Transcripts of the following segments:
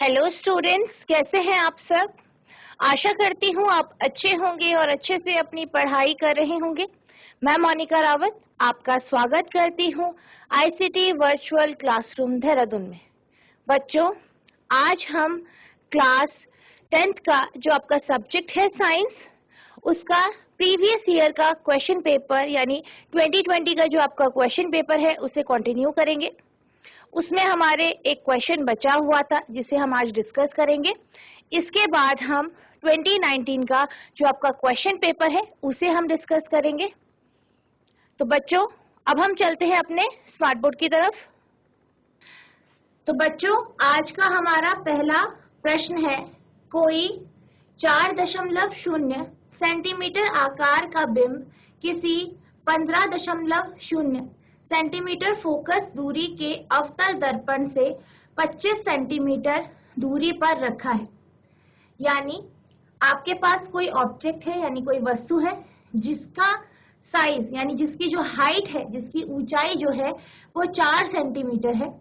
Hello students, कैसे हैं आप सब। आशा करती हूँ आप अच्छे होंगे और अच्छे से अपनी पढ़ाई कर रहे होंगे। मैं मोनिका रावत आपका स्वागत करती हूँ आईसीटी वर्चुअल क्लासरूम देहरादून में। बच्चों, आज हम क्लास 10th का जो आपका सब्जेक्ट है साइंस, उसका प्रीवियस ईयर का क्वेश्चन पेपर यानी 2020 का जो आपका क्वेश्चन पेपर है उसे कंटिन्यू करेंगे। उसमें हमारे एक क्वेश्चन बचा हुआ था जिसे हम आज डिस्कस करेंगे। इसके बाद हम 2019 का जो आपका क्वेश्चन पेपर है उसे हम डिस्कस करेंगे। तो बच्चों, अब हम चलते हैं अपने स्मार्ट बोर्ड की तरफ। तो बच्चों, आज का हमारा पहला प्रश्न है, कोई 4.0 सेंटीमीटर आकार का बिंब किसी 15.0 सेंटीमीटर फोकस दूरी के अवतल दर्पण से 25 सेंटीमीटर दूरी पर रखा है। यानी आपके पास कोई ऑब्जेक्ट है, यानी कोई वस्तु है जिसका साइज यानी जिसकी जो हाइट है, जिसकी ऊंचाई जो है वो 4 सेंटीमीटर है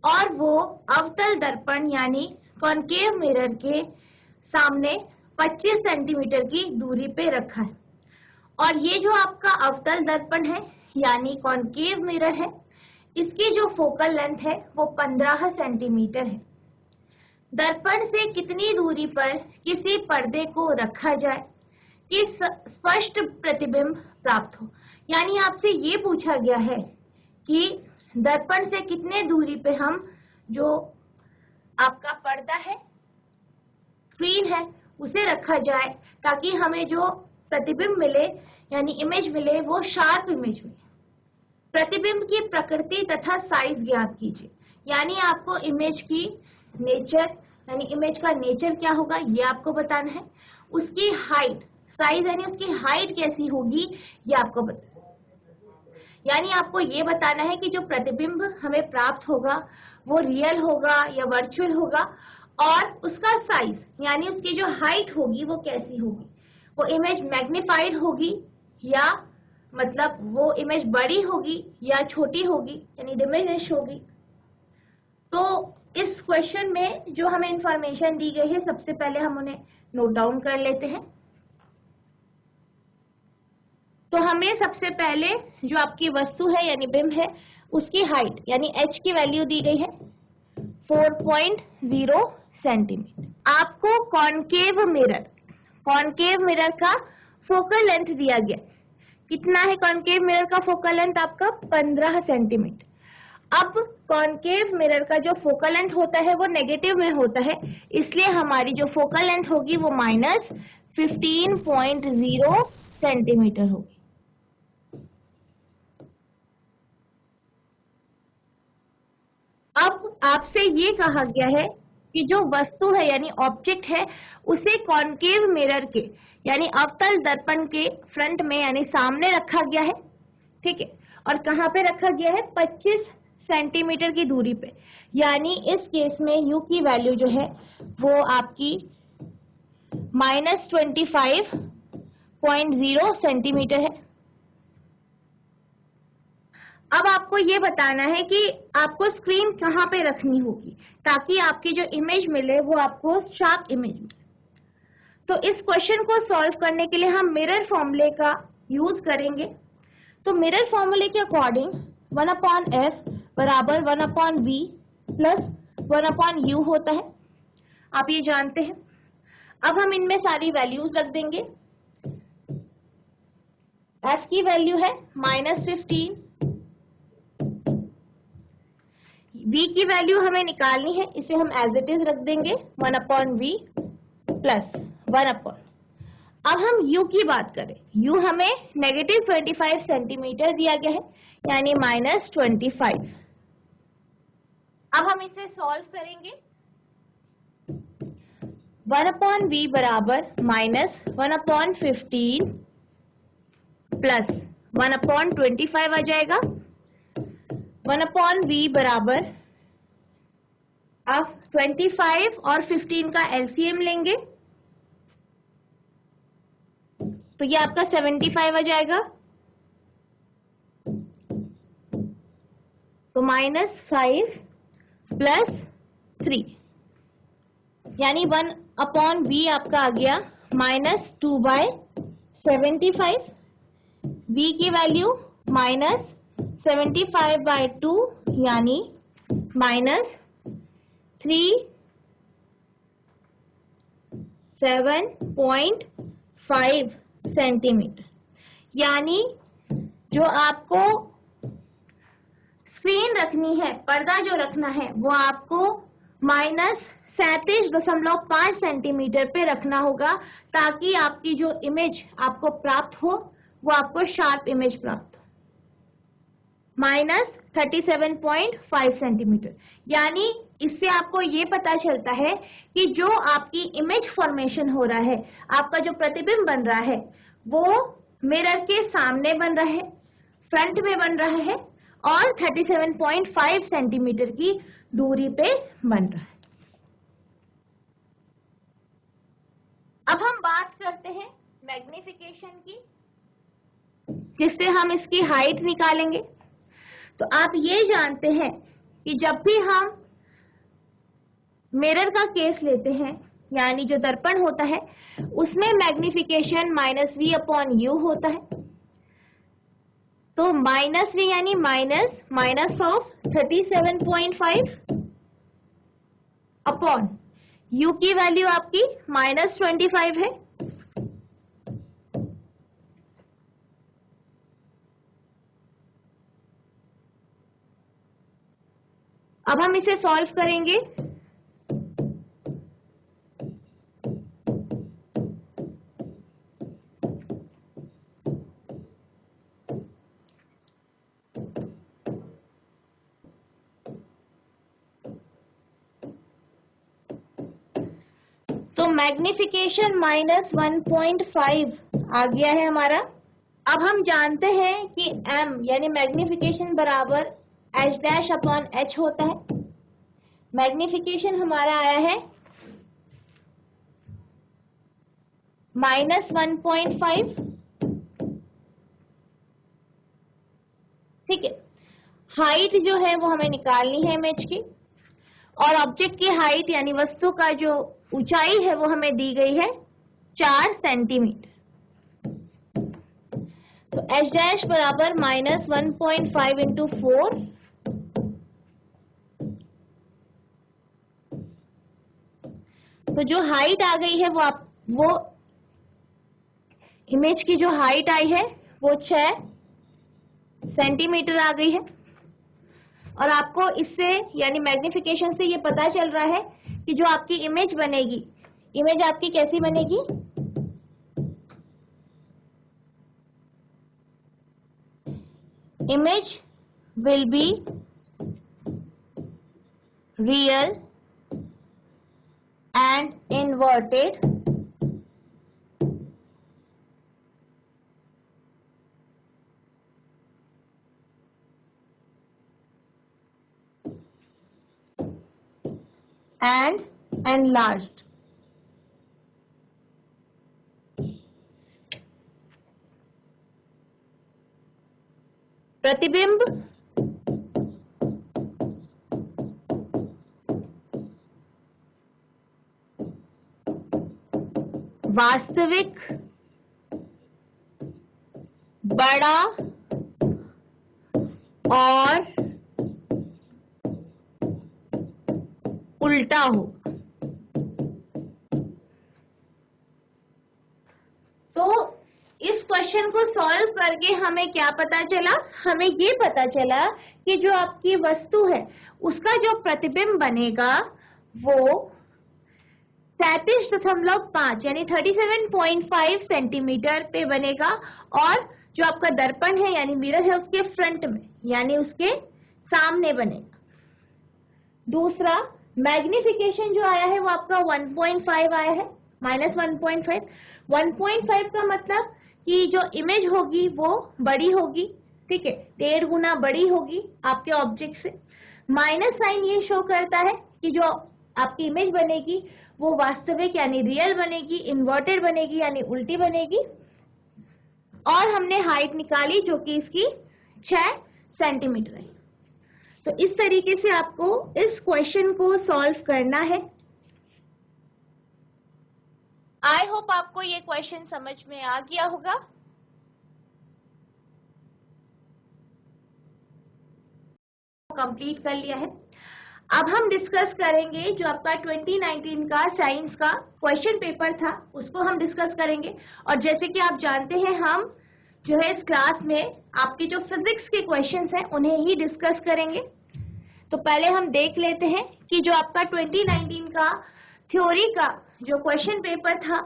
और वो अवतल दर्पण यानी कॉनकेव मिरर के सामने 25 सेंटीमीटर की दूरी पे रखा है। और ये जो आपका अवतल दर्पण है यानी कॉनकेव मिरर है, इसकी जो फोकल लेंथ है वो 15 सेंटीमीटर है। दर्पण से कितनी दूरी पर किसी पर्दे को रखा जाए कि स्पष्ट प्रतिबिंब प्राप्त हो। यानी आपसे ये पूछा गया है कि दर्पण से कितने दूरी पे हम जो आपका पर्दा है, स्क्रीन है, उसे रखा जाए ताकि हमें जो प्रतिबिंब मिले यानी इमेज मिले वो शार्प इमेज मिले। प्रतिबिंब की प्रकृति तथा साइज ज्ञात कीजिए। यानी आपको इमेज की नेचर यानी इमेज का नेचर क्या होगा ये आपको बताना है। उसकी हाइट, साइज यानी उसकी हाइट कैसी होगी ये आपको यानी आपको ये बताना है कि जो प्रतिबिंब हमें प्राप्त होगा वो रियल होगा या वर्चुअल होगा, और उसका साइज यानी उसकी जो हाइट होगी वो कैसी होगी। वो इमेज मैग्नीफाइड होगी या मतलब वो इमेज बड़ी होगी या छोटी होगी यानी डिमिनिश होगी। तो इस क्वेश्चन में जो हमें इंफॉर्मेशन दी गई है सबसे पहले हम उन्हें नोट डाउन कर लेते हैं। तो हमें सबसे पहले जो आपकी वस्तु है यानी बिंब है उसकी हाइट यानी h की वैल्यू दी गई है 4.0 सेंटीमीटर। आपको कॉनकेव मिरर का फोकल लेंथ दिया गया। कितना है कॉनकेव मिरर का फोकल लेंथ आपका 15 सेंटीमीटर। अब कॉनकेव मिरर का जो फोकल लेंथ होता है वो नेगेटिव में होता है, इसलिए हमारी जो फोकल लेंथ होगी वो -15.0 सेंटीमीटर होगी। अब आपसे ये कहा गया है कि जो वस्तु है यानी ऑब्जेक्ट है उसे कॉनकेव मिरर के यानी अवतल दर्पण के फ्रंट में यानी सामने रखा गया है, ठीक है। और कहाँ पे रखा गया है 25 सेंटीमीटर की दूरी पे। यानी इस केस में u की वैल्यू जो है वो आपकी -25.0 सेंटीमीटर है। अब आपको ये बताना है कि आपको स्क्रीन कहाँ पे रखनी होगी ताकि आपकी जो इमेज मिले वो आपको शार्प इमेज मिले। तो इस क्वेश्चन को सॉल्व करने के लिए हम मिरर फॉर्मूले का यूज करेंगे। तो मिरर फॉर्मूले के अकॉर्डिंग 1/f बराबर 1/v प्लस 1/u होता है, आप ये जानते हैं। अब हम इनमें सारी वैल्यूज रख देंगे। f की वैल्यू है -15, v की वैल्यू हमें निकालनी है, इसे हम एज इट इज रख देंगे 1/v प्लस 1/। अब हम u की बात करें, u हमें -25 सेंटीमीटर दिया गया है यानी -25। अब हम इसे सॉल्व करेंगे। 1/v बराबर -1/15 प्लस 1/25 आ जाएगा। 1/v बराबर, अब 25 और 15 का एलसीएम लेंगे तो ये आपका 75 आ जाएगा। तो -5 + 3 यानी 1/v आपका आ गया -2/75, v की वैल्यू -75/2 यानी -37.5 सेंटीमीटर। यानी जो आपको स्क्रीन रखनी है, पर्दा जो रखना है, वो आपको -37.5 सेंटीमीटर पे रखना होगा, ताकि आपकी जो इमेज आपको प्राप्त हो वो आपको शार्प इमेज प्राप्त हो। -37.5 सेंटीमीटर, यानी इससे आपको ये पता चलता है कि जो आपकी इमेज फॉर्मेशन हो रहा है, आपका जो प्रतिबिंब बन रहा है, वो मिरर के सामने बन रहा है, फ्रंट में बन रहा है और 37.5 सेंटीमीटर की दूरी पे बन रहा है। अब हम बात करते हैं मैग्निफिकेशन की, जिससे हम इसकी हाइट निकालेंगे। तो आप ये जानते हैं कि जब भी हम मिरर का केस लेते हैं, यानी जो दर्पण होता है, उसमें मैग्निफिकेशन -v/u होता है। तो -v यानी माइनस ऑफ 37.5 अपॉन u की वैल्यू आपकी -25 है। अब हम इसे सॉल्व करेंगे। तो मैग्निफिकेशन -1.5 आ गया है हमारा। अब हम जानते हैं कि m यानी मैग्निफिकेशन बराबर h' होता है। मैग्निफिकेशन हमारा आया है -1.5। ठीक है, हाइट जो है वो हमें निकालनी है इमेज की, और ऑब्जेक्ट की हाइट यानी वस्तु का जो ऊंचाई है वो हमें दी गई है 4 सेंटीमीटर। तो h' बराबर -1.5 इंटू 4, तो जो हाइट आ गई है वो इमेज की जो हाइट आई है वो 6 सेंटीमीटर आ गई है। और आपको इससे यानी मैग्निफिकेशन से ये पता चल रहा है कि जो आपकी इमेज बनेगी, इमेज आपकी कैसी बनेगी? Image will be real and inverted and enlarged. प्रतिबिंब वास्तविक, बड़ा और उल्टा हो। तो इस क्वेश्चन को सॉल्व करके हमें क्या पता चला? हमें ये पता चला कि जो आपकी वस्तु है उसका जो प्रतिबिंब बनेगा वो 37.5 यानी 37.5 सेंटीमीटर पे बनेगा, और जो आपका दर्पण है यानी मिरर है उसके फ्रंट में यानी उसके सामने बनेगा। दूसरा, मैग्निफिकेशन जो आया है वो आपका 1.5 आया है, -1.5। 1.5 का मतलब कि जो इमेज होगी वो बड़ी होगी, ठीक है, 1.5 गुना बड़ी होगी आपके ऑब्जेक्ट से। माइनस साइन ये शो करता है कि जो आपकी इमेज बनेगी वो वास्तविक यानी रियल बनेगी, इन्वर्टेड बनेगी यानी उल्टी बनेगी। और हमने हाइट निकाली जो कि इसकी 6 सेंटीमीटर है। तो इस तरीके से आपको इस क्वेश्चन को सॉल्व करना है। आई होप आपको ये क्वेश्चन समझ में आ गया होगा। कंप्लीट कर लिया है। अब हम डिस्कस करेंगे जो आपका 2019 का साइंस का क्वेश्चन पेपर था, उसको हम डिस्कस करेंगे। और जैसे कि आप जानते हैं, हम जो है इस क्लास में आपके जो फिजिक्स के क्वेश्चंस हैं उन्हें ही डिस्कस करेंगे। तो पहले हम देख लेते हैं कि जो आपका 2019 का थ्योरी का जो क्वेश्चन पेपर था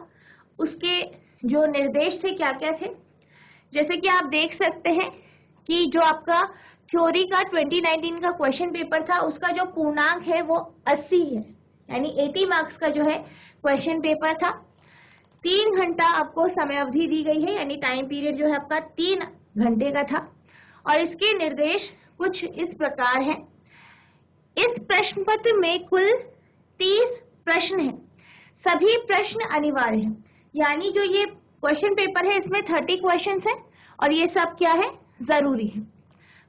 उसके जो निर्देश थे क्या क्या थे। जैसे कि आप देख सकते हैं कि जो आपका थ्योरी का 2019 का क्वेश्चन पेपर था उसका जो पूर्णांक है वो 80 है, यानी 80 मार्क्स का जो है क्वेश्चन पेपर था। 3 घंटा आपको समय अवधि दी गई है, यानी टाइम पीरियड जो है आपका 3 घंटे का था। और इसके निर्देश कुछ इस प्रकार हैं। इस प्रश्न पत्र में कुल 30 प्रश्न हैं। सभी प्रश्न अनिवार्य हैं, यानी जो ये क्वेश्चन पेपर है इसमें 30 क्वेश्चंस हैं और ये सब क्या है, जरूरी है।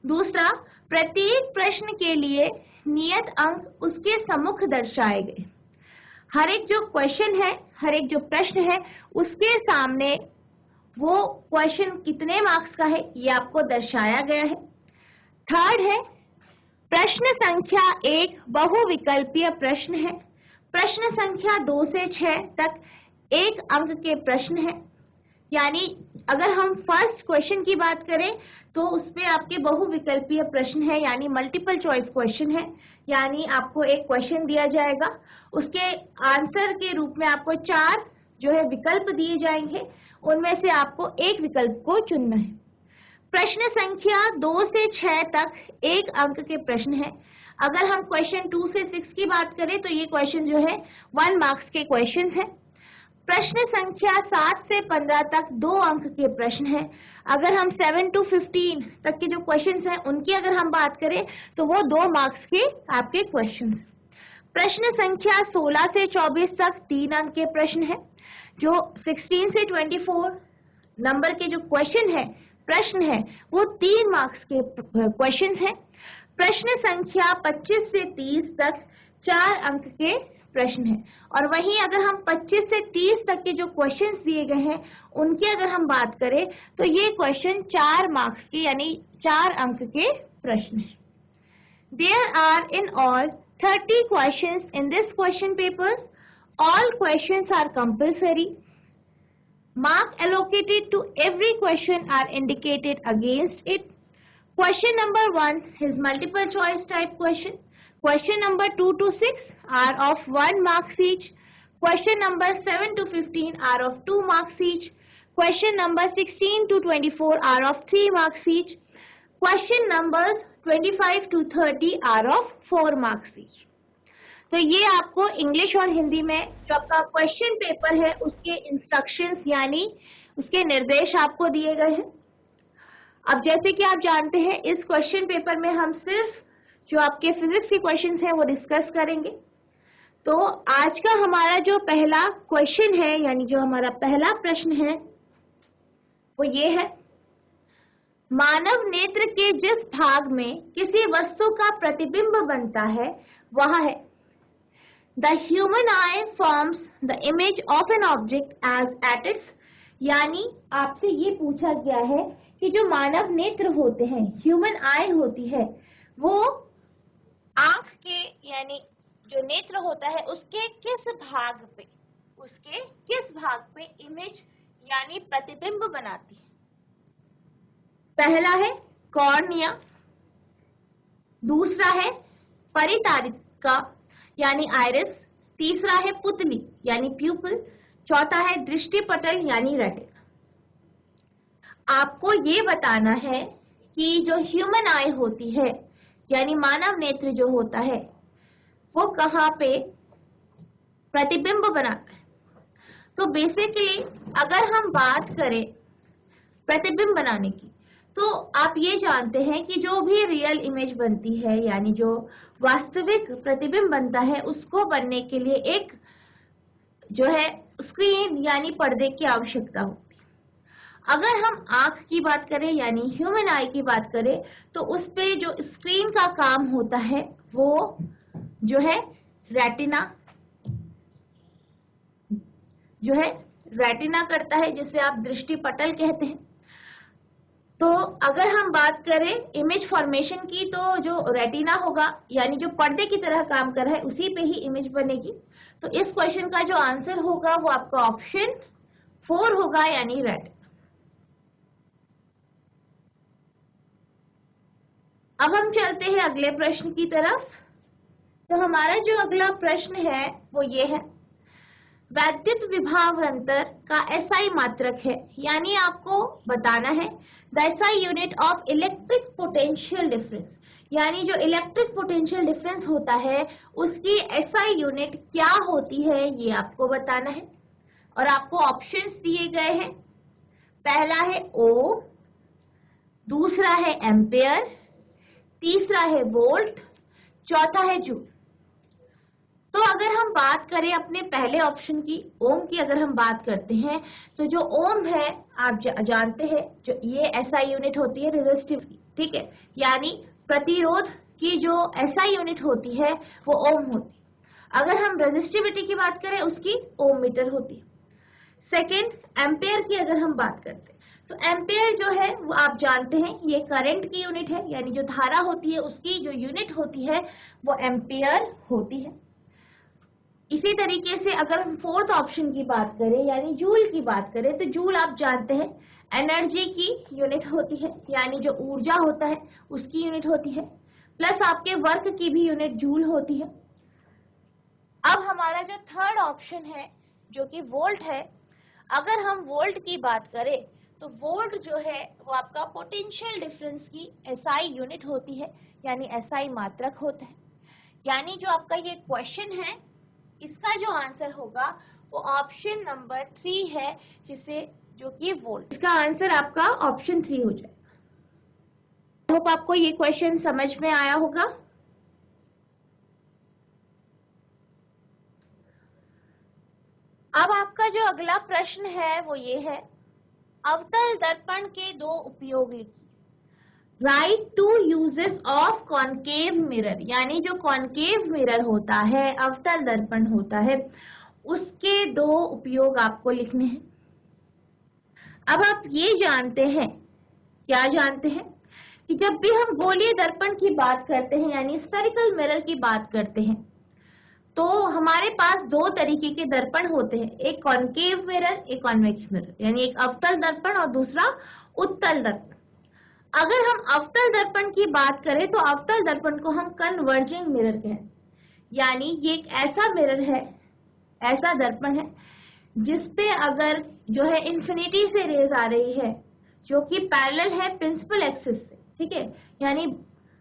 दूसरा, प्रत्येक प्रश्न के लिए नियत अंक उसके सम्मुख दर्शाए गए। हर एक जो क्वेश्चन है, हर एक जो प्रश्न है उसके सामने वो क्वेश्चन कितने मार्क्स का है ये आपको दर्शाया गया है। थर्ड है, प्रश्न संख्या 1 बहुविकल्पीय प्रश्न है। प्रश्न संख्या 2 से 6 तक 1 अंक के प्रश्न है, यानी अगर हम फर्स्ट क्वेश्चन की बात करें तो उसमें आपके बहुविकल्पीय प्रश्न है, यानी मल्टीपल चॉइस क्वेश्चन है। यानी आपको एक क्वेश्चन दिया जाएगा, उसके आंसर के रूप में आपको 4 जो है विकल्प दिए जाएंगे, उनमें से आपको एक विकल्प को चुनना है। प्रश्न संख्या 2 से 6 तक 1 अंक के प्रश्न है। अगर हम क्वेश्चन 2 से 6 की बात करें तो ये क्वेश्चन जो है 1 मार्क्स के क्वेश्चन है। प्रश्न संख्या 7 से 15 तक 2 अंक के प्रश्न है। अगर हम 7 to 15 तक के जो क्वेश्चंस हैं उनकी अगर हम बात करें तो वो 2 मार्क्स के आपके क्वेश्चन। प्रश्न संख्या 16 से 24 तक 3 अंक के प्रश्न है। जो 16 से 24 नंबर के जो क्वेश्चन है, प्रश्न है, वो 3 मार्क्स के क्वेश्चन हैं। प्रश्न संख्या 25 से 30 तक 4 अंक के प्रश्न है। और वहीं अगर हम 25 से 30 तक के जो क्वेश्चंस दिए गए हैं उनकी अगर हम बात करें तो ये क्वेश्चन 4 मार्क्स के यानी 4 अंक के प्रश्न है। There are in all 30 questions in this question papers. All questions are compulsory. Mark allocated to every question are indicated against it. Question number 1 is multiple choice type question. Question number 2 to 6 are of 1 marks each. Question number 7 to 15 are of 2 marks each. Question number 16 to 24 are of 3 marks each. Question numbers 25 to 30 are of 4 marks each. तो ये आपको English और हिंदी में जो आपका question paper है उसके instructions यानी उसके निर्देश आपको दिए गए हैं। अब जैसे कि आप जानते हैं इस क्वेश्चन पेपर में हम सिर्फ जो आपके फिजिक्स के क्वेश्चंस हैं वो डिस्कस करेंगे। तो आज का हमारा जो पहला क्वेश्चन है यानी जो हमारा पहला प्रश्न है वो ये है, मानव नेत्र के जिस भाग में किसी वस्तु का प्रतिबिंब बनता है वह है। The human eye forms the image of an object as at its, यानी आपसे ये पूछा गया है कि जो मानव नेत्र होते हैं, ह्यूमन आई होती है, वो आंख के यानी जो नेत्र होता है उसके किस भाग पे इमेज यानी प्रतिबिंब बनाती है। पहला है कॉर्निया, दूसरा है परितारिका यानी आइरिस, तीसरा है पुतली यानी प्यूपल, चौथा है दृष्टिपटल यानी रेटिना। आपको ये बताना है कि जो ह्यूमन आई होती है यानी मानव नेत्र जो होता है वो कहाँ पे प्रतिबिंब बनाता है। तो बेसिकली अगर हम बात करें प्रतिबिंब बनाने की तो आप ये जानते हैं कि जो भी रियल इमेज बनती है यानी जो वास्तविक प्रतिबिंब बनता है उसको बनने के लिए एक जो है स्क्रीन यानी पर्दे की आवश्यकता होती है। अगर हम आंख की बात करें यानी ह्यूमन आई की बात करें तो उस पे जो स्क्रीन का काम होता है वो जो है रेटिना जो है रेटिना करता है, जिसे आप दृष्टि पटल कहते हैं। तो अगर हम बात करें इमेज फॉर्मेशन की, तो जो रेटिना होगा यानी जो पर्दे की तरह काम कर रहा है उसी पे ही इमेज बनेगी। तो इस क्वेश्चन का जो आंसर होगा वो आपका ऑप्शन 4 होगा, यानी रेटिना। अब हम चलते हैं अगले प्रश्न की तरफ। तो हमारा जो अगला प्रश्न है वो ये है, वैद्युत विभवांतर का एसआई मात्रक है, यानी आपको बताना है the SI unit of electric potential difference, यानी जो इलेक्ट्रिक पोटेंशियल डिफरेंस होता है उसकी एसआई यूनिट क्या होती है, ये आपको बताना है। और आपको ऑप्शंस दिए गए हैं, पहला है ओम, दूसरा है एम्पेयर, तीसरा है वोल्ट, चौथा है जूल। तो अगर हम बात करें अपने पहले ऑप्शन की, ओम की अगर हम बात करते हैं, तो जो ओम है आप जानते हैं, जो ये एसआई यूनिट होती है रेजिस्टिव की, ठीक है, यानी प्रतिरोध की जो एसआई यूनिट होती है वो ओम होती है। अगर हम रेजिस्टिविटी की बात करें उसकी ओम मीटर होती है। सेकेंड, एम्पेयर की अगर हम बात करते हैं, तो एम्पेयर जो है वो आप जानते हैं ये करंट की यूनिट है, यानी जो धारा होती है उसकी जो यूनिट होती है वो एम्पेयर होती है। इसी तरीके से अगर हम फोर्थ ऑप्शन की बात करें यानी जूल की बात करें, तो जूल आप जानते हैं एनर्जी की यूनिट होती है, यानी जो ऊर्जा होता है उसकी यूनिट होती है, प्लस आपके वर्क की भी यूनिट जूल होती है। अब हमारा जो थर्ड ऑप्शन है जो कि वोल्ट है, अगर हम वोल्ट की बात करें तो वोल्ट जो है वो आपका पोटेंशियल डिफरेंस की एसआई यूनिट होती है, यानी एसआई मात्रक होता है। यानी जो आपका ये क्वेश्चन है इसका जो आंसर होगा वो ऑप्शन नंबर 3 है, जिसे जो कि वोल्ट, इसका आंसर आपका ऑप्शन 3 हो जाएगा। आई होप आपको ये क्वेश्चन समझ में आया होगा। अब आपका जो अगला प्रश्न है वो ये है, अवतल दर्पण के दो उपयोग लिखिए। Write two uses of concave mirror, यानी जो कॉनकेव मिरर होता है, अवतल दर्पण होता है, उसके दो उपयोग आपको लिखने हैं। अब आप ये जानते हैं, क्या जानते हैं, कि जब भी हम गोलीय दर्पण की बात करते हैं यानी स्फेरिकल मिरर की बात करते हैं, तो हमारे पास दो तरीके के दर्पण होते हैं, एक कॉनकेव मिरर, एक कॉन्वेक्स मिरर, यानी एक अवतल दर्पण और दूसरा उत्तल दर्पण। अगर हम अवतल दर्पण की बात करें तो अवतल दर्पण को हम कन्वर्जिंग मिरर कहते हैं, यानी ये एक ऐसा मिरर है, ऐसा दर्पण है जिसपे अगर जो है इंफिनिटी से रेज आ रही है जो कि पैरेलल है प्रिंसिपल एक्सिस से, ठीक है, यानी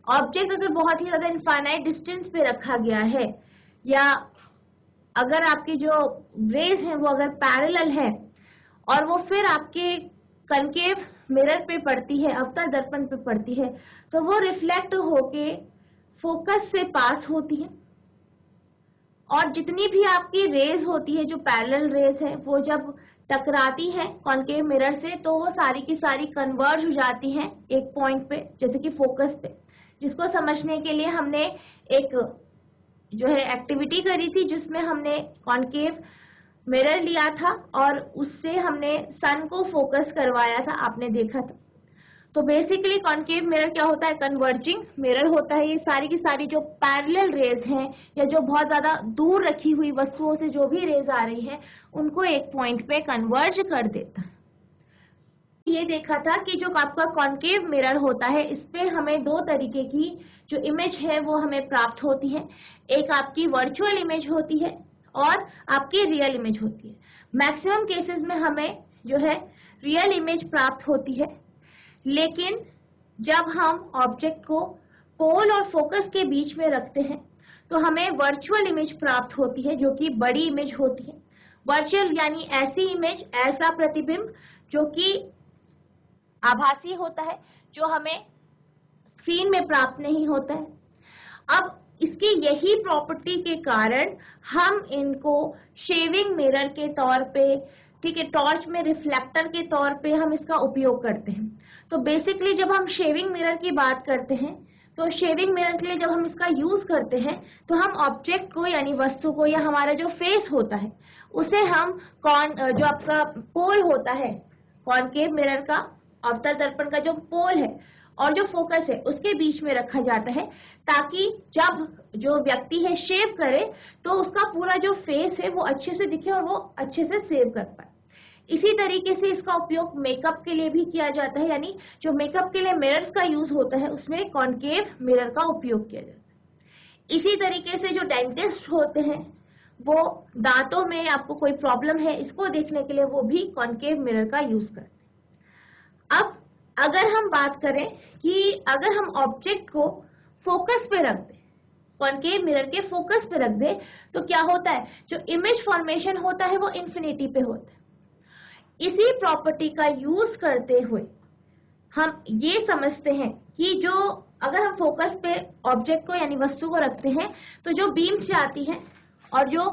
ऑब्जेक्ट अगर बहुत ही ज्यादा इनफाइनाइट डिस्टेंस पे रखा गया है, या अगर आपकी जो रेज है वो अगर पैरेलल है और वो फिर आपके कनकेव मिरर पे पड़ती है, अवतल दर्पण पे पड़ती है, तो वो रिफ्लेक्ट होके फोकस से पास होती है, और जितनी भी आपकी रेज होती है जो पैरेलल रेज है वो जब टकराती है कॉनकेव मिरर से तो वो सारी की सारी कन्वर्ज हो जाती हैं एक पॉइंट पे, जैसे कि फोकस पे, जिसको समझने के लिए हमने एक जो है एक्टिविटी करी थी जिसमें हमने कॉनकेव मिरर लिया था और उससे हमने सन को फोकस करवाया था, आपने देखा था। तो बेसिकली कॉनकेव मिरर क्या होता है, कन्वर्जिंग मिरर होता है। ये सारी की सारी जो पैरेलल रेज हैं या जो बहुत ज्यादा दूर रखी हुई वस्तुओं से जो भी रेज आ रही है उनको एक पॉइंट पे कन्वर्ज कर देता है। ये देखा था कि जो आपका कॉनकेव मिरर होता है इस पे हमें दो तरीके की जो इमेज है वो हमें प्राप्त होती है, एक आपकी वर्चुअल इमेज होती है और आपकी रियल इमेज होती है। मैक्सिमम केसेस में हमें जो है रियल इमेज प्राप्त होती है, लेकिन जब हम ऑब्जेक्ट को पोल और फोकस के बीच में रखते हैं तो हमें वर्चुअल इमेज प्राप्त होती है जो कि बड़ी इमेज होती है। वर्चुअल यानी ऐसी इमेज, ऐसा प्रतिबिंब जो कि आभासी होता है, जो हमें स्क्रीन में प्राप्त नहीं होता है। अब इसकी यही प्रॉपर्टी के कारण हम इनको शेविंग मिरर के तौर पे, ठीक है, टॉर्च में रिफ्लेक्टर के तौर पे हम इसका उपयोग करते हैं। तो बेसिकली जब हम शेविंग मिरर की बात करते हैं तो शेविंग मिरर के लिए जब हम इसका यूज करते हैं तो हम ऑब्जेक्ट को यानी वस्तु को या हमारा जो फेस होता है उसे हम जो आपका पोल होता है कॉनकेव मिरर का, अवतल दर्पण का जो पोल है और जो फोकस है उसके बीच में रखा जाता है, ताकि जब जो व्यक्ति है शेव करे तो उसका पूरा जो फेस है वो अच्छे से दिखे और वो अच्छे से सेव कर पाए। इसी तरीके से इसका उपयोग मेकअप के लिए भी किया जाता है, यानी जो मेकअप के लिए मिरर्स का यूज होता है उसमें कॉनकेव मिरर का उपयोग किया जाता है। इसी तरीके से जो डेंटिस्ट होते हैं वो दांतों में आपको कोई प्रॉब्लम है इसको देखने के लिए वो भी कॉनकेव मिरर का यूज करते हैं। अब अगर हम बात करें कि अगर हम ऑब्जेक्ट को फोकस पे रख दें, कॉनकेव मिरर के फोकस पे रख दें, तो क्या होता है, जो इमेज फॉर्मेशन होता है वो इन्फिनिटी पे होता है। इसी प्रॉपर्टी का यूज करते हुए हम ये समझते हैं कि जो अगर हम फोकस पे ऑब्जेक्ट को यानी वस्तु को रखते हैं तो जो बीम्स आती हैं और जो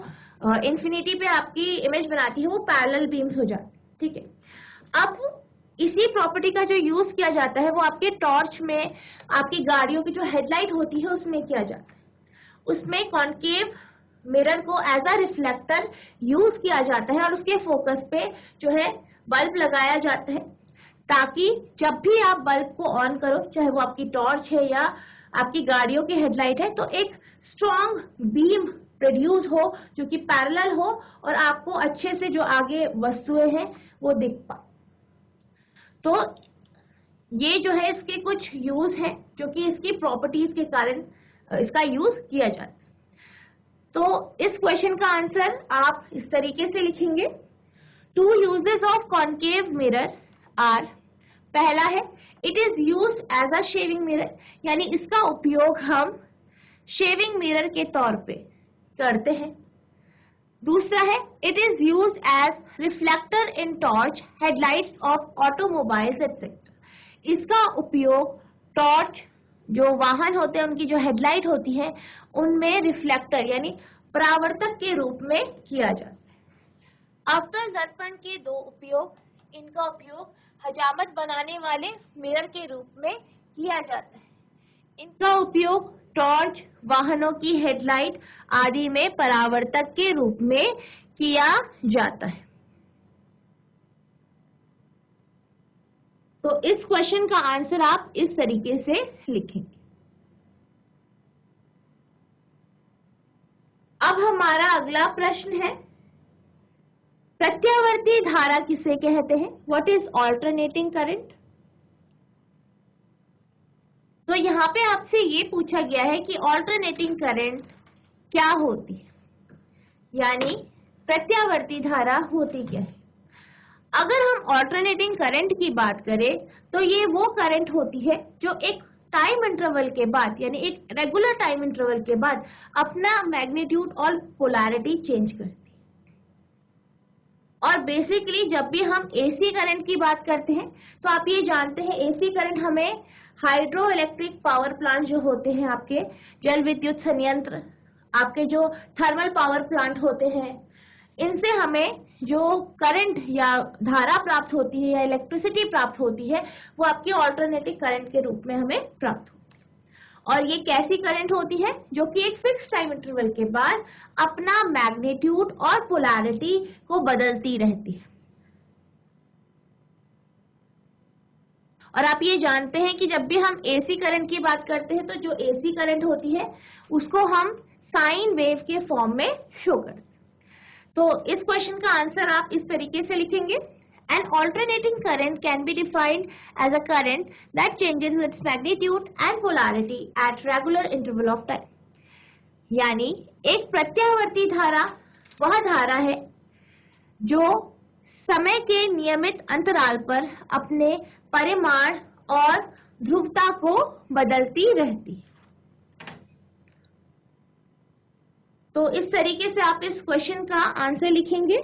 इन्फिनिटी पे आपकी इमेज बनाती है वो पैरेलल बीम्स हो जाती है, ठीक है। अब इसी प्रॉपर्टी का जो यूज किया जाता है वो आपके टॉर्च में, आपकी गाड़ियों की जो हेडलाइट होती है उसमें किया जाता है। उसमें कॉनकेव मिरर को एज अ रिफ्लेक्टर यूज किया जाता है और उसके फोकस पे जो है बल्ब लगाया जाता है, ताकि जब भी आप बल्ब को ऑन करो, चाहे वो आपकी टॉर्च है या आपकी गाड़ियों की हेडलाइट है, तो एक स्ट्रॉन्ग बीम प्रोड्यूस हो जो कि पैरेलल हो और आपको अच्छे से जो आगे वस्तुएं हैं वो दिख पाए। तो ये जो है इसके कुछ यूज हैं जो कि इसकी प्रॉपर्टीज के कारण इसका यूज किया जाता है। तो इस क्वेश्चन का आंसर आप इस तरीके से लिखेंगे, 2 uses of concave mirror are, पहला है it is used as a shaving mirror, यानी इसका उपयोग हम शेविंग मिरर के तौर पे करते हैं। दूसरा है it is used as reflector in torch, headlights of automobiles etc. इसका उपयोग टॉर्च, जो वाहन होते हैं उनकी जो हेडलाइट होती है उनमें रिफ्लेक्टर यानी परावर्तक के रूप में किया जाता है। अवतल दर्पण के 2 उपयोग, इनका उपयोग हजामत बनाने वाले मिरर के रूप में किया जाता है। इनका उपयोग टॉर्च, वाहनों की हेडलाइट आदि में परावर्तक के रूप में किया जाता है। तो इस क्वेश्चन का आंसर आप इस तरीके से लिखेंगे। अब हमारा अगला प्रश्न है, प्रत्यावर्ती धारा किसे कहते हैं? What is alternating current? तो यहाँ पे आपसे ये पूछा गया है कि ऑल्टरनेटिंग करंट क्या होती है, यानी प्रत्यावर्ती धारा होती क्या है। अगर हम ऑल्टरनेटिंग करंट की बात करें तो ये वो करंट होती है जो एक टाइम इंटरवल के बाद, यानी एक रेगुलर टाइम इंटरवल के बाद अपना मैग्नीट्यूड और पोलैरिटी चेंज करती है। और बेसिकली जब भी हम एसी करंट की बात करते हैं तो आप ये जानते हैं एसी करंट हमें हाइड्रो इलेक्ट्रिक पावर प्लांट जो होते हैं, आपके जल विद्युत संयंत्र, आपके जो थर्मल पावर प्लांट होते हैं, इनसे हमें जो करंट या धारा प्राप्त होती है या इलेक्ट्रिसिटी प्राप्त होती है वो आपकी ऑल्टरनेटिंग करंट के रूप में हमें प्राप्त होती है। और ये कैसी करंट होती है? जो कि एक फिक्स टाइम इंटरवल के बाद अपना मैग्नीट्यूड और पोलैरिटी को बदलती रहती है। और आप ये जानते हैं कि जब भी हम एसी करंट की बात करते हैं तो जो एसी करंट होती है उसको हम साइन वेव के फॉर्म में शो करते हैं। तो इस क्वेश्चन का आंसर आप इस तरीके से लिखेंगे, An alternating current can be defined as a current that changes its magnitude and polarity at regular interval of time. यानी एक प्रत्यावर्ती धारा वह धारा है जो समय के नियमित अंतराल पर अपने परिमाण और ध्रुवता को बदलती रहती है। तो इस तरीके से आप इस क्वेश्चन का आंसर लिखेंगे।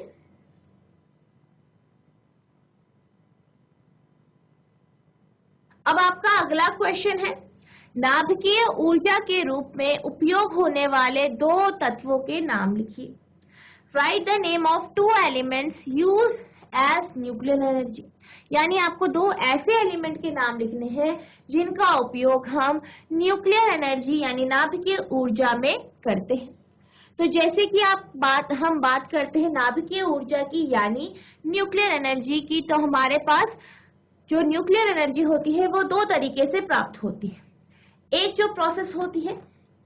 अब आपका अगला क्वेश्चन है, नाभिकीय ऊर्जा के रूप में उपयोग होने वाले 2 तत्वों के नाम लिखिए। Write the name of 2 elements used as nuclear energy. यानी आपको दो ऐसे एलिमेंट के नाम लिखने हैं जिनका उपयोग हम न्यूक्लियर एनर्जी यानी नाभिकीय ऊर्जा में करते हैं। तो जैसे कि हम बात करते हैं नाभिकीय ऊर्जा की यानी न्यूक्लियर एनर्जी की, तो हमारे पास जो न्यूक्लियर एनर्जी होती है वो दो तरीके से प्राप्त होती है। एक जो प्रोसेस होती है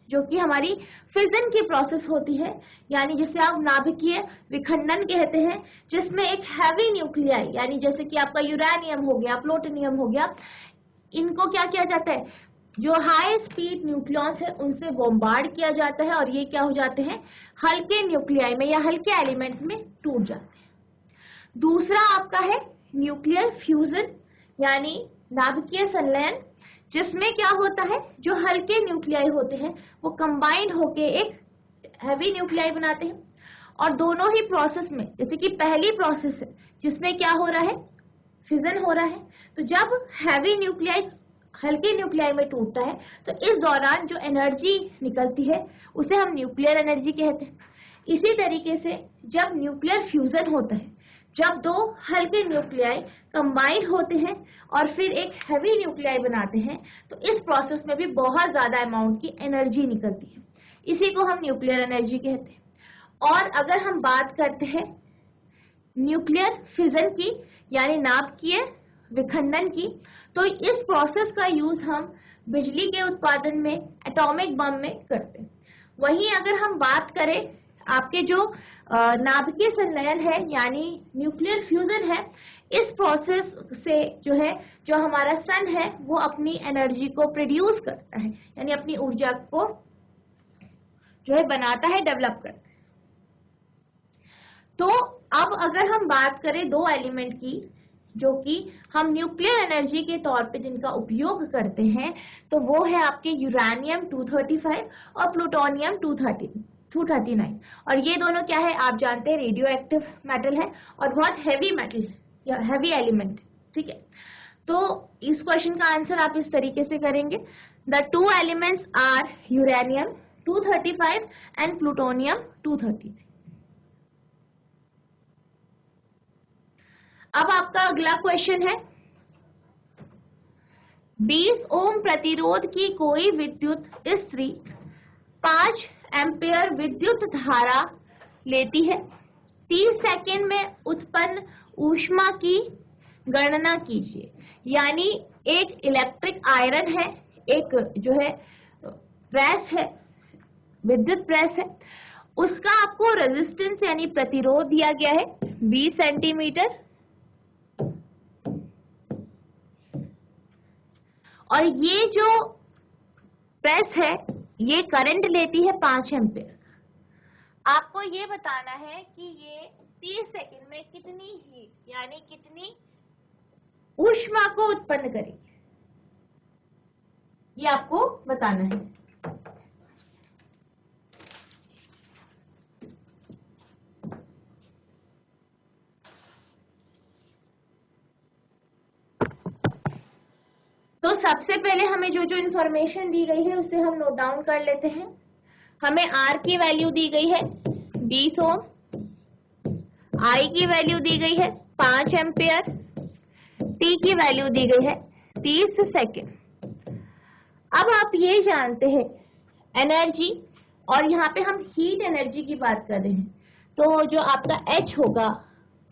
जो कि हमारी फिजन की प्रोसेस होती है, यानी जिसे आप नाभिकीय विखंडन कहते हैं, जिसमें एक हैवी न्यूक्लियाई यानी जैसे कि आपका यूरेनियम हो गया, प्लूटोनियम हो गया, इनको क्या किया जाता है, जो हाई स्पीड न्यूक्लियॉन्स है उनसे बॉम्बार्ड किया जाता है और ये क्या हो जाते हैं, हल्के न्यूक्लियाई में या हल्के एलिमेंट्स में टूट जाते हैं। दूसरा आपका है न्यूक्लियर फ्यूजन यानी नाभिकीय संलयन, जिसमें क्या होता है, जो हल्के न्यूक्लियाई होते हैं वो कंबाइंड होके एक हैवी न्यूक्लियाई बनाते हैं। और दोनों ही प्रोसेस में, जैसे कि पहली प्रोसेस है जिसमें क्या हो रहा है, फिजन हो रहा है, तो जब हैवी न्यूक्लियाई हल्के न्यूक्लियाई में टूटता है तो इस दौरान जो एनर्जी निकलती है उसे हम न्यूक्लियर एनर्जी कहते हैं। इसी तरीके से जब न्यूक्लियर फ्यूजन होता है, जब दो हल्के न्यूक्लियाई कंबाइन होते हैं और फिर एक हैवी न्यूक्लियाई बनाते हैं, तो इस प्रोसेस में भी बहुत ज्यादा अमाउंट की एनर्जी निकलती है, इसी को हम न्यूक्लियर एनर्जी कहते हैं। और अगर हम बात करते हैं न्यूक्लियर फिजन की यानी नाभिकीय विखंडन की, तो इस प्रोसेस का यूज हम बिजली के उत्पादन में, एटॉमिक बम में करते हैं। वहीं अगर हम बात करें आपके जो नाभिकीय संलयन है यानी न्यूक्लियर फ्यूजन है, इस प्रोसेस से जो है, जो हमारा सन है वो अपनी एनर्जी को प्रोड्यूस करता है, यानी अपनी ऊर्जा को जो है बनाता है, डेवलप करता है। तो अब अगर हम बात करें दो एलिमेंट की जो कि हम न्यूक्लियर एनर्जी के तौर पे जिनका उपयोग करते हैं, तो वो है आपके यूरेनियम 235 और प्लूटोनियम 239। और ये दोनों क्या है, आप जानते हैं रेडियो एक्टिव मेटल है और बहुत हैवी मेटल है या हैवी एलिमेंट, ठीक है। तो इस क्वेश्चन का आंसर आप इस तरीके से करेंगे, the two elements are uranium 235 and plutonium 239। अब आपका अगला क्वेश्चन है, 20 ओम प्रतिरोध की कोई विद्युत स्त्री 5 एम्पेयर विद्युत धारा लेती है, 30 सेकेंड में उत्पन्न ऊष्मा की गणना कीजिए। यानी एक इलेक्ट्रिक आयरन है, एक जो है प्रेस है, विद्युत प्रेस है, उसका आपको रेजिस्टेंस यानी प्रतिरोध दिया गया है 20 सेंटीमीटर, और ये जो प्रेस है ये करंट लेती है 5 एम्पेयर। आपको ये बताना है कि ये 30 सेकंड में कितनी हीट यानी कितनी ऊष्मा को उत्पन्न करेगी, ये आपको बताना है। तो सबसे पहले हमें जो जो इन्फॉर्मेशन दी गई है उसे हम नोट डाउन कर लेते हैं। हमें R की वैल्यू दी गई है 20 ओम, I की वैल्यू दी गई है 5 एम्पेयर, T की वैल्यू दी गई है 30 सेकेंड। अब आप ये जानते हैं एनर्जी, और यहाँ पे हम हीट एनर्जी की बात कर रहे हैं, तो जो आपका H होगा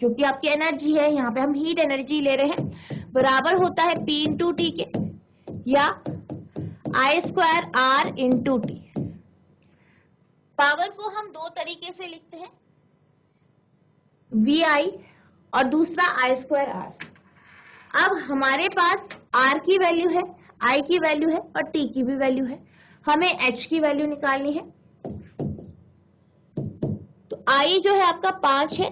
जो कि आपकी एनर्जी है, यहाँ पे हम हीट एनर्जी ले रहे हैं, बराबर होता है P इंटू टी के या I square R into T. Power को हम दो तरीके से लिखते हैं, VI और दूसरा I स्क्वायर R। अब हमारे पास R की वैल्यू है, I की वैल्यू है और T की भी वैल्यू है, हमें H की वैल्यू निकालनी है। तो I जो है आपका 5 है,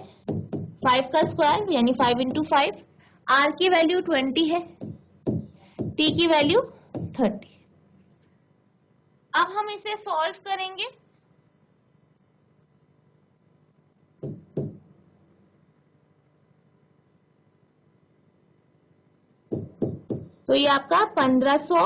5 का स्क्वायर यानी 5 इंटू 5, R की वैल्यू 20 है, T की वैल्यू 30। अब हम इसे सॉल्व करेंगे, तो ये आपका 1500 .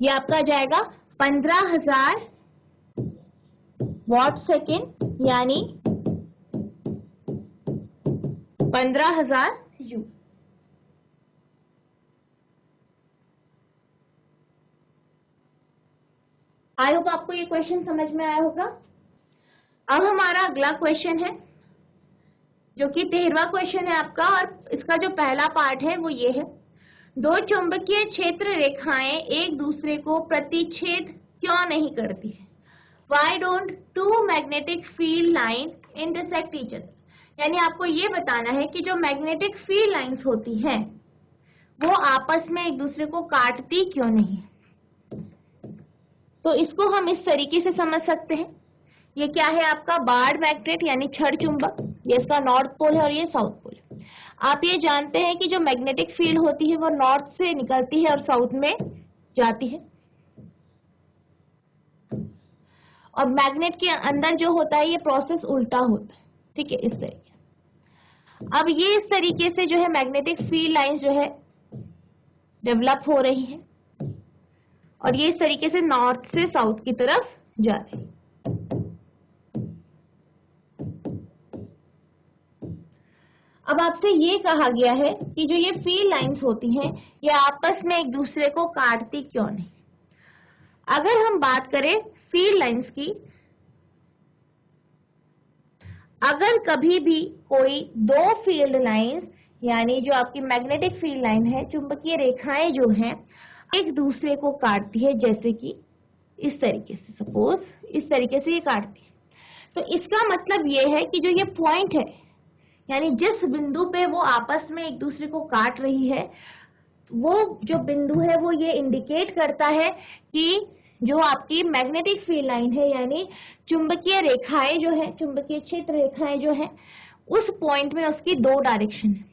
ये आपका जाएगा 15,000 वॉट सेकेंड, यानी 15,000 जूल। आई होप आपको ये क्वेश्चन समझ में आया होगा। अब हमारा अगला क्वेश्चन है जो कि 13वां क्वेश्चन है आपका, और इसका जो पहला पार्ट है वो ये है, दो चुंबकीय क्षेत्र रेखाएं एक दूसरे को प्रतिच्छेद क्यों नहीं करती है? Why don't two magnetic field line intersect each other? यानी आपको ये बताना है कि जो मैग्नेटिक फील्ड लाइंस होती हैं वो आपस में एक दूसरे को काटती क्यों नहीं। तो इसको हम इस तरीके से समझ सकते हैं, ये क्या है आपका बार्ड मैग्नेट यानी छड़ चुंबक, ये इसका नॉर्थ पोल है और ये साउथ पोल है। आप ये जानते हैं कि जो मैग्नेटिक फील्ड होती है वो नॉर्थ से निकलती है और साउथ में जाती है, और मैग्नेट के अंदर जो होता है ये प्रोसेस उल्टा होता है, ठीक है, इस तरीके। अब ये इस तरीके से जो है मैग्नेटिक फील्ड लाइंस जो है डेवलप हो रही है, और ये इस तरीके से नॉर्थ से साउथ की तरफ जा रही है। अब आपसे ये कहा गया है कि जो ये फील्ड लाइंस होती हैं ये आपस में एक दूसरे को काटती क्यों नहीं। अगर हम बात करें फील्ड लाइंस की, अगर कभी भी कोई दो फील्ड लाइंस यानी जो आपकी मैग्नेटिक फील्ड लाइन है, चुंबकीय रेखाएं जो हैं एक दूसरे को काटती है, जैसे कि इस तरीके से, सपोज इस तरीके से ये काटती है, तो इसका मतलब ये है कि जो ये पॉइंट है यानी जिस बिंदु पे वो आपस में एक दूसरे को काट रही है, वो जो बिंदु है वो ये इंडिकेट करता है कि जो आपकी मैग्नेटिक फील्ड लाइन है यानी चुंबकीय रेखाएं जो है, चुंबकीय क्षेत्र रेखाएं जो है, उस पॉइंट में उसकी दो डायरेक्शन है।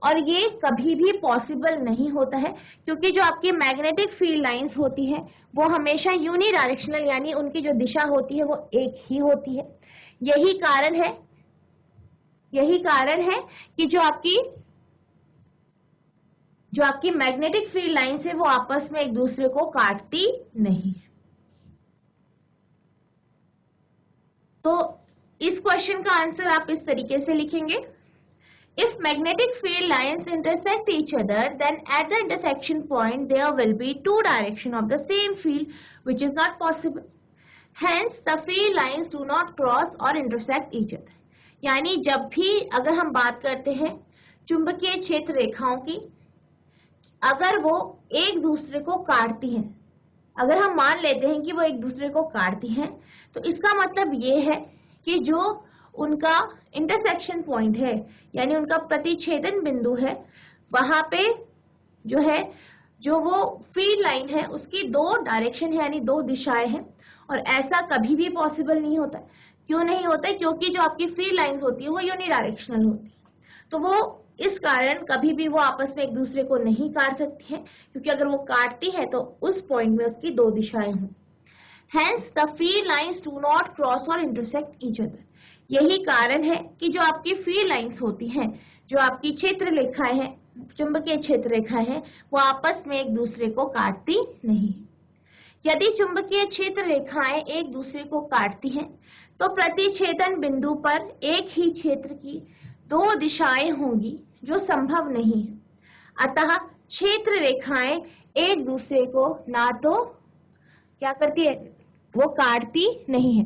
और ये कभी भी पॉसिबल नहीं होता है क्योंकि जो आपकी मैग्नेटिक फील्ड लाइंस होती है वो हमेशा यूनी डायरेक्शनल यानी उनकी जो दिशा होती है वो एक ही होती है। यही कारण है कि जो आपकी मैग्नेटिक फील्ड लाइंस है वो आपस में एक दूसरे को काटती नहीं। तो इस क्वेश्चन का आंसर आप इस तरीके से लिखेंगे, if magnetic field lines intersect each other, then at the intersection point there will be two directions of the same field, which is not possible. Hence the field lines do not cross or intersect each other. यानी जब भी अगर हम बात करते हैं चुंबकीय क्षेत्र रेखाओं की, अगर वो एक दूसरे को काटती हैं, अगर हम मान लेते हैं कि वो एक दूसरे को काटती हैं, तो इसका मतलब ये है कि जो उनका इंटरसेक्शन पॉइंट है यानी उनका प्रतिच्छेदन बिंदु है, वहां पे जो है जो वो फील्ड लाइन है उसकी दो डायरेक्शन है यानी दो दिशाएं हैं, और ऐसा कभी भी पॉसिबल नहीं होता। क्यों नहीं होता? क्योंकि जो आपकी फील्ड लाइंस होती है वो यूनी डायरेक्शनल होती है, तो वो इस कारण कभी भी वो आपस में एक दूसरे को नहीं काट सकती है, क्योंकि अगर वो काटती है तो उस पॉइंट में उसकी दो दिशाएं हों। Hence the field lines do not cross or intersect each other. यही कारण है कि जो आपकी फील्ड लाइंस होती हैं, जो आपकी क्षेत्र रेखाएं हैं, चुंबकीय क्षेत्र रेखाएं हैं, वो आपस में एक दूसरे को काटती नहीं। यदि चुंबकीय क्षेत्र रेखाएं एक दूसरे को काटती हैं तो प्रतिच्छेदन बिंदु पर एक ही क्षेत्र की दो दिशाएं होंगी जो संभव नहीं है। अतः क्षेत्र रेखाएं एक दूसरे को ना तो क्या करती है, वो काटती नहीं है,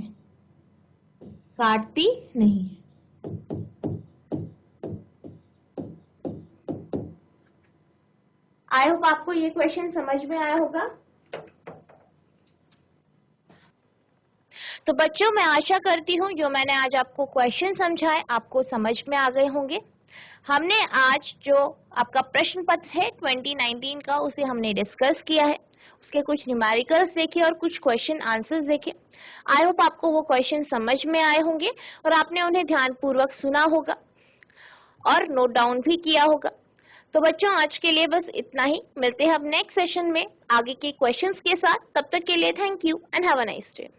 काटती नहीं है। आई होप आपको ये क्वेश्चन समझ में आया होगा। तो बच्चों, मैं आशा करती हूँ जो मैंने आज आपको क्वेश्चन समझाए आपको समझ में आ गए होंगे। हमने आज जो आपका प्रश्न पत्र है 2019 का उसे हमने डिस्कस किया है, उसके कुछ न्यूमेरिकल्स देखे और कुछ क्वेश्चन आंसर्स देखे। आई होप आपको वो क्वेश्चन समझ में आए होंगे और आपने उन्हें ध्यानपूर्वक सुना होगा और नोट डाउन भी किया होगा। तो बच्चों, आज के लिए बस इतना ही। मिलते हैं अब नेक्स्ट सेशन में आगे के क्वेश्चंस के साथ। तब तक के लिए thank you and have a nice day.